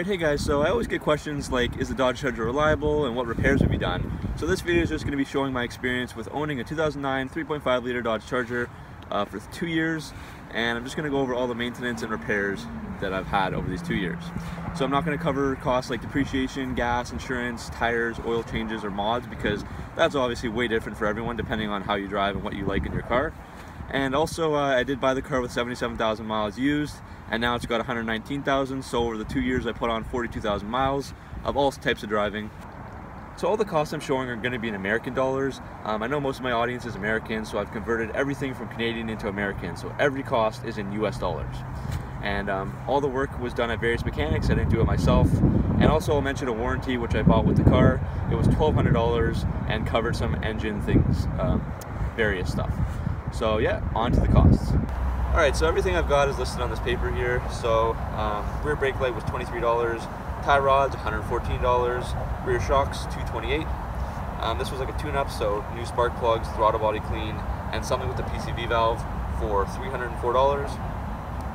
Alright, hey guys, so I always get questions like, is the Dodge Charger reliable and what repairs would be done? So this video is just going to be showing my experience with owning a 2009 3.5 liter Dodge Charger for 2 years, and I'm just going to go over all the maintenance and repairs that I've had over these 2 years. So I'm not going to cover costs like depreciation, gas, insurance, tires, oil changes, or mods, because that's obviously way different for everyone depending on how you drive and what you like in your car. And also I did buy the car with 77,000 miles used, and now it's got 119,000, so over the 2 years I put on 42,000 miles of all types of driving. So all the costs I'm showing are going to be in American dollars. I know most of my audience is American, so I've converted everything from Canadian into American, so every cost is in US dollars. And all the work was done at various mechanics. I didn't do it myself. And also I'll mention a warranty which I bought with the car. It was $1,200 and covered some engine things, various stuff. So yeah, on to the costs. Alright, so everything I've got is listed on this paper here. So rear brake light was $23, tie rods $114, rear shocks $228. This was like a tune-up, so new spark plugs, throttle body clean, and something with the PCV valve for $304.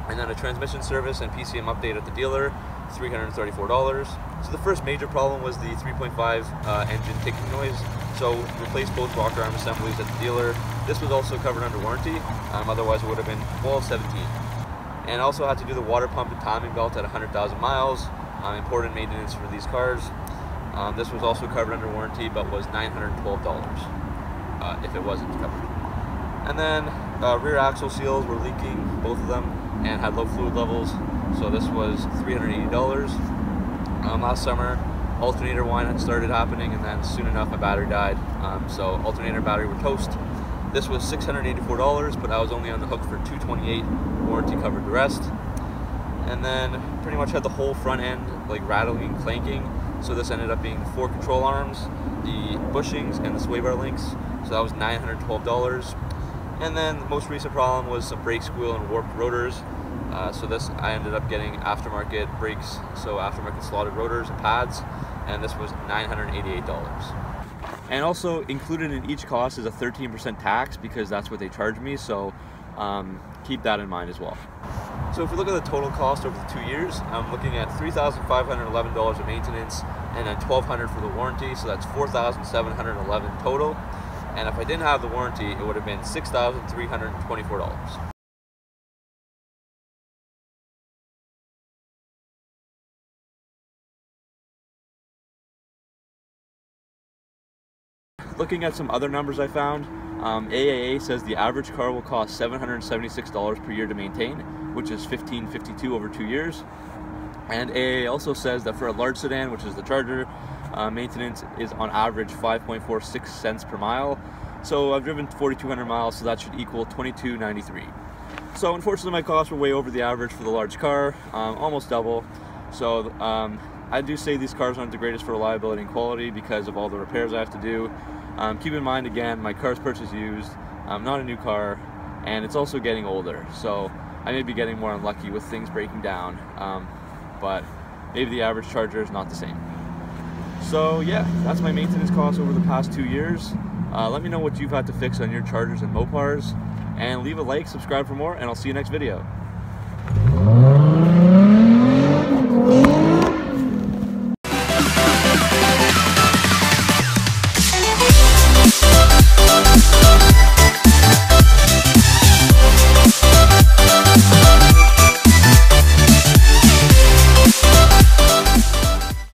And then a transmission service and PCM update at the dealer, $334. So the first major problem was the 3.5 engine ticking noise. So replaced both rocker arm assemblies at the dealer. This was also covered under warranty, otherwise it would have been $1,217. And also had to do the water pump and timing belt at 100,000 miles, important maintenance for these cars. This was also covered under warranty, but was $912 if it wasn't covered. And then rear axle seals were leaking, both of them, and had low fluid levels, so this was $380. Last summer, alternator whine had started happening, and then soon enough my battery died, so alternator battery were toast. This was $684, but I was only on the hook for $228. Warranty covered the rest. And then pretty much had the whole front end like rattling and clanking, so this ended up being the 4 control arms, the bushings, and the sway bar links, so that was $912. And then the most recent problem was some brake squeal and warped rotors. So this, I ended up getting aftermarket brakes, so aftermarket slotted rotors and pads, and this was $988. And also included in each cost is a 13% tax, because that's what they charge me, so keep that in mind as well. So if you look at the total cost over the 2 years, I'm looking at $3,511 of maintenance and then $1,200 for the warranty, so that's $4,711 total. And if I didn't have the warranty, it would have been $6,324. Looking at some other numbers I found, AAA says the average car will cost $776 per year to maintain, which is $1,552 over 2 years. And AAA also says that for a large sedan, which is the Charger, maintenance is on average 5.46 cents per mile. So I've driven 4,200 miles, so that should equal $22.93. So unfortunately my costs were way over the average for the large car, almost double. So I do say these cars aren't the greatest for reliability and quality because of all the repairs I have to do. Keep in mind, again, my car's purchased used, not a new car, and it's also getting older, so I may be getting more unlucky with things breaking down, but maybe the average Charger is not the same. So yeah, that's my maintenance costs over the past 2 years. Let me know what you've had to fix on your Chargers and Mopars, and leave a like, subscribe for more, and I'll see you next video.